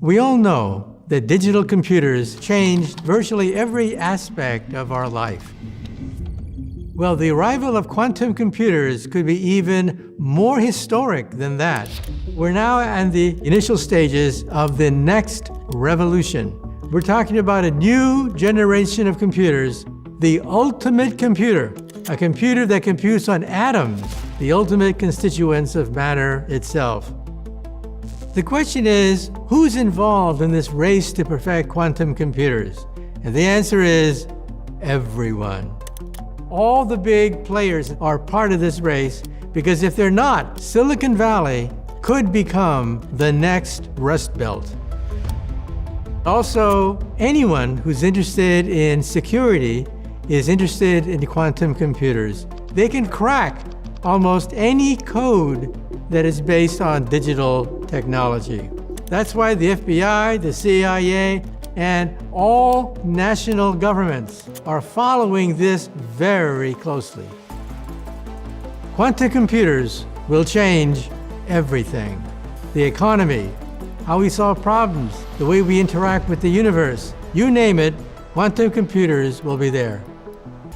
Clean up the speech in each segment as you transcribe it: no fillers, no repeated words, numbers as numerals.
We all know that digital computers changed virtually every aspect of our life. Well, the arrival of quantum computers could be even more historic than that. We're now in the initial stages of the next revolution. We're talking about a new generation of computers, the ultimate computer, a computer that computes on atoms, the ultimate constituents of matter itself. The question is, who's involved in this race to perfect quantum computers? And the answer is everyone. All the big players are part of this race because if they're not, Silicon Valley could become the next Rust Belt. Also, anyone who's interested in security is interested in quantum computers. They can crack almost any code that is based on digital technology. That's why the FBI, the CIA, and all national governments are following this very closely. Quantum computers will change everything. The economy, how we solve problems, the way we interact with the universe, you name it, quantum computers will be there.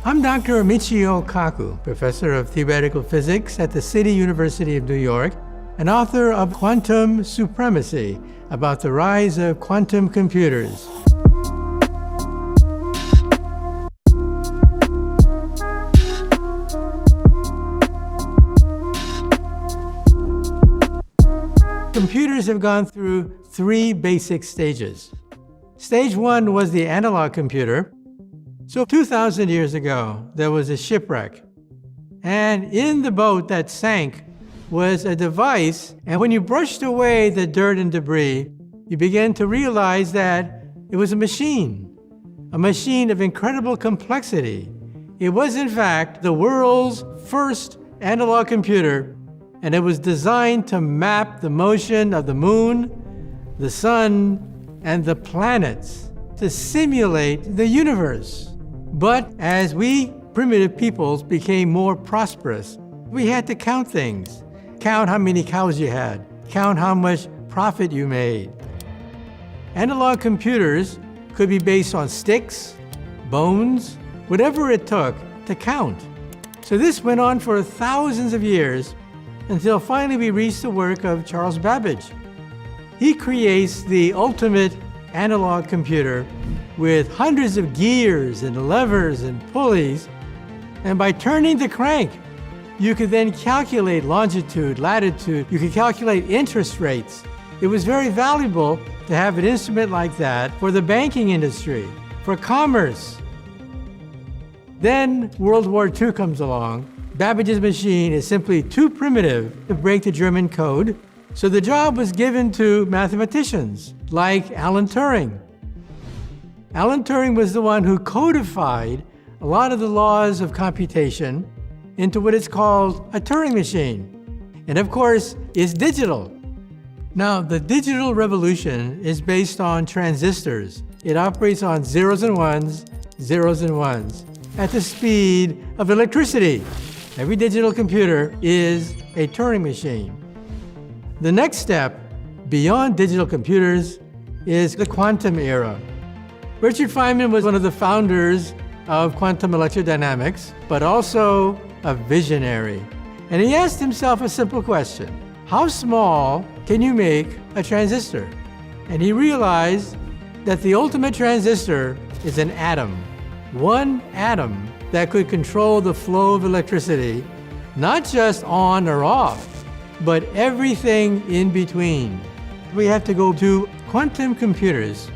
I'm Dr. Michio Kaku, professor of theoretical physics at the City University of New York, and author of Quantum Supremacy, about the rise of quantum computers. Computers have gone through three basic stages. Stage one was the analog computer. So 2,000 years ago, there was a shipwreck. And in the boat that sank was a device, and when you brushed away the dirt and debris, you began to realize that it was a machine of incredible complexity. It was, in fact, the world's first analog computer, and it was designed to map the motion of the moon, the sun, and the planets to simulate the universe. But as we primitive peoples became more prosperous, we had to count things. Count how many cows you had. Count how much profit you made. Analog computers could be based on sticks, bones, whatever it took to count. So this went on for thousands of years until finally we reached the work of Charles Babbage. He creates the ultimate analog computer with hundreds of gears and levers and pulleys, and by turning the crank, you could then calculate longitude, latitude, you could calculate interest rates. It was very valuable to have an instrument like that for the banking industry, for commerce. Then World War II comes along. Babbage's machine is simply too primitive to break the German code, so the job was given to mathematicians like Alan Turing. Alan Turing was the one who codified a lot of the laws of computation into what is called a Turing machine. And of course, it's digital. Now, the digital revolution is based on transistors. It operates on zeros and ones, at the speed of electricity. Every digital computer is a Turing machine. The next step beyond digital computers is the quantum era. Richard Feynman was one of the founders of quantum electrodynamics, but also a visionary. And he asked himself a simple question: how small can you make a transistor? And he realized that the ultimate transistor is an atom. One atom that could control the flow of electricity, not just on or off, but everything in between. We have to go to quantum computers.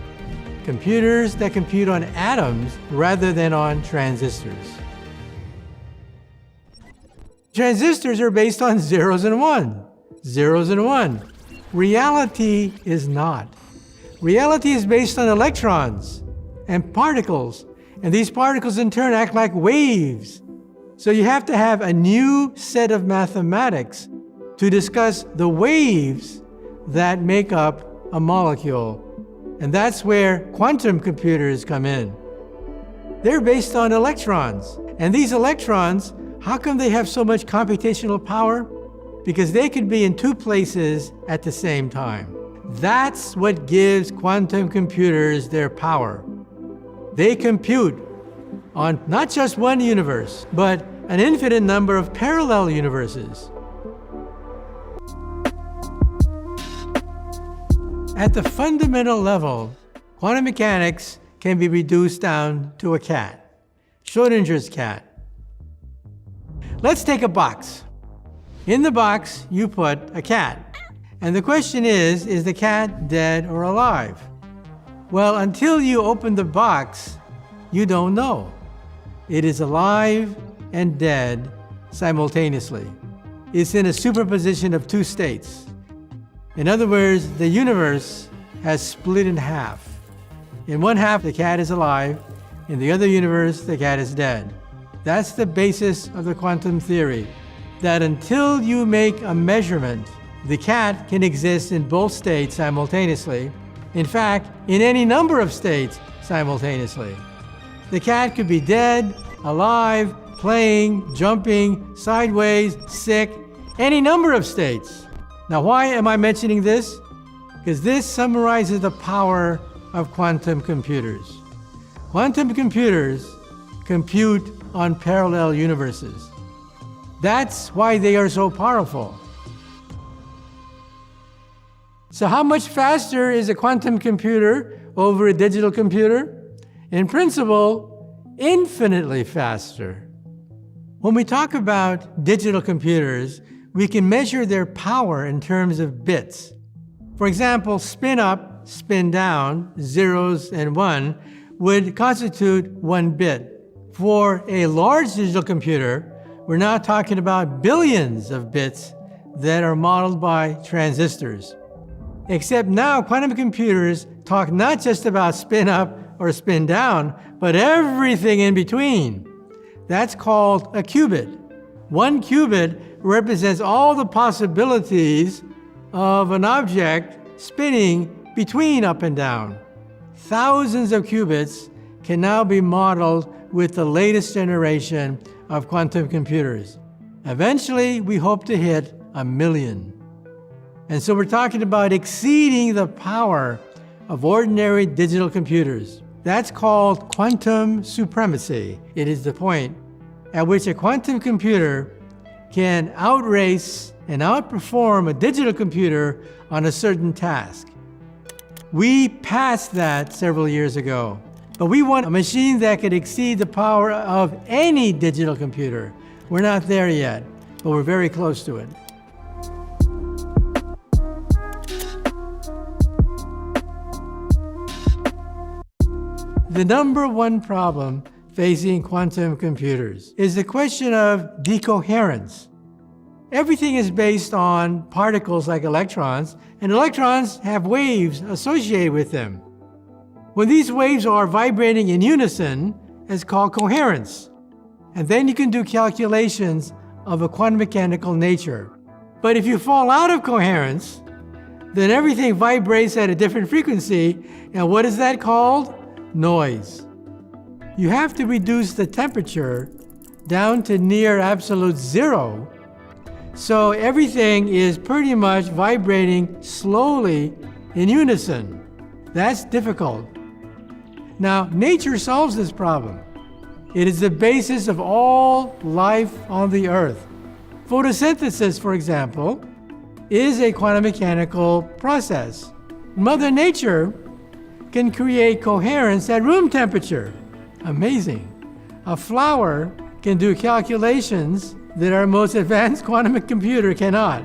Computers that compute on atoms rather than on transistors. Transistors are based on zeros and one. Reality is not. Reality is based on electrons and particles, and these particles in turn act like waves. So you have to have a new set of mathematics to discuss the waves that make up a molecule. And that's where quantum computers come in. They're based on electrons. And these electrons, how come they have so much computational power? Because they could be in two places at the same time. That's what gives quantum computers their power. They compute on not just one universe, but an infinite number of parallel universes. At the fundamental level, quantum mechanics can be reduced down to a cat, Schrodinger's cat. Let's take a box. In the box, you put a cat. And the question is the cat dead or alive? Well, until you open the box, you don't know. It is alive and dead simultaneously. It's in a superposition of two states. In other words, the universe has split in half. In one half, the cat is alive. In the other universe, the cat is dead. That's the basis of the quantum theory, that until you make a measurement, the cat can exist in both states simultaneously. In fact, in any number of states simultaneously. The cat could be dead, alive, playing, jumping, sideways, sick, any number of states. Now, why am I mentioning this? Because this summarizes the power of quantum computers. Quantum computers compute on parallel universes. That's why they are so powerful. So how much faster is a quantum computer over a digital computer? In principle, infinitely faster. When we talk about digital computers, we can measure their power in terms of bits. For example, spin up, spin down, zeros and one, would constitute 1 bit. For a large digital computer, we're now talking about billions of bits that are modeled by transistors. Except now quantum computers talk not just about spin up or spin down, but everything in between. That's called a qubit. 1 qubit represents all the possibilities of an object spinning between up and down. Thousands of qubits can now be modeled with the latest generation of quantum computers. Eventually, we hope to hit 1 million. And so we're talking about exceeding the power of ordinary digital computers. That's called quantum supremacy. It is the point at which a quantum computer can outrace and outperform a digital computer on a certain task. We passed that several years ago, but we want a machine that could exceed the power of any digital computer. We're not there yet, but we're very close to it. The number one problem facing quantum computers is the question of decoherence. Everything is based on particles like electrons, and electrons have waves associated with them. When these waves are vibrating in unison, it's called coherence. And then you can do calculations of a quantum mechanical nature. But if you fall out of coherence, then everything vibrates at a different frequency, and what is that called? Noise. You have to reduce the temperature down to near absolute zero, so everything is pretty much vibrating slowly in unison. That's difficult. Now, nature solves this problem. It is the basis of all life on the earth. Photosynthesis, for example, is a quantum mechanical process. Mother Nature can create coherence at room temperature. Amazing. A flower can do calculations that our most advanced quantum computer cannot.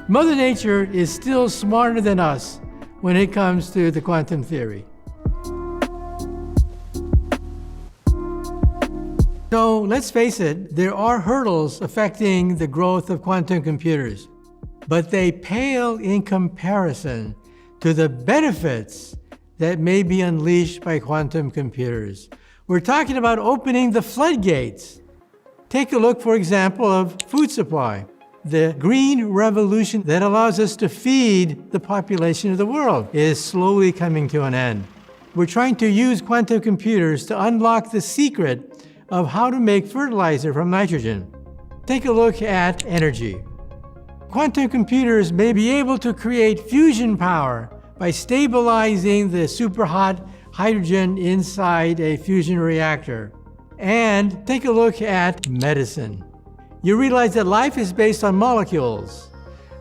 Mother Nature is still smarter than us when it comes to the quantum theory. So let's face it, there are hurdles affecting the growth of quantum computers, but they pale in comparison to the benefits that may be unleashed by quantum computers. We're talking about opening the floodgates. Take a look, for example, of food supply. The green revolution that allows us to feed the population of the world is slowly coming to an end. We're trying to use quantum computers to unlock the secret of how to make fertilizer from nitrogen. Take a look at energy. quantum computers may be able to create fusion power by stabilizing the superhot hydrogen inside a fusion reactor. And take a look at medicine. You realize that life is based on molecules.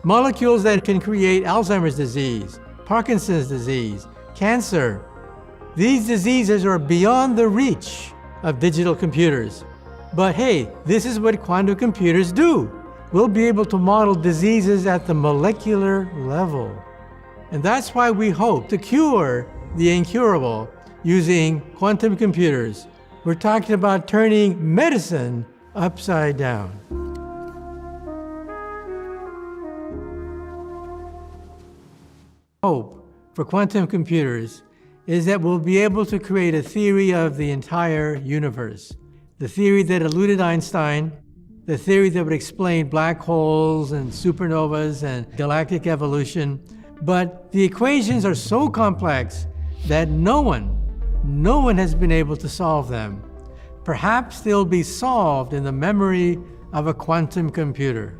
Molecules that can create Alzheimer's disease, Parkinson's disease, cancer. These diseases are beyond the reach of digital computers. But hey, this is what quantum computers do. We'll be able to model diseases at the molecular level. And that's why we hope to cure the incurable using quantum computers. We're talking about turning medicine upside down. Hope for quantum computers is that we'll be able to create a theory of the entire universe. The theory that eluded Einstein, the theory that would explain black holes and supernovas and galactic evolution. But the equations are so complex that no one has been able to solve them. Perhaps they'll be solved in the memory of a quantum computer.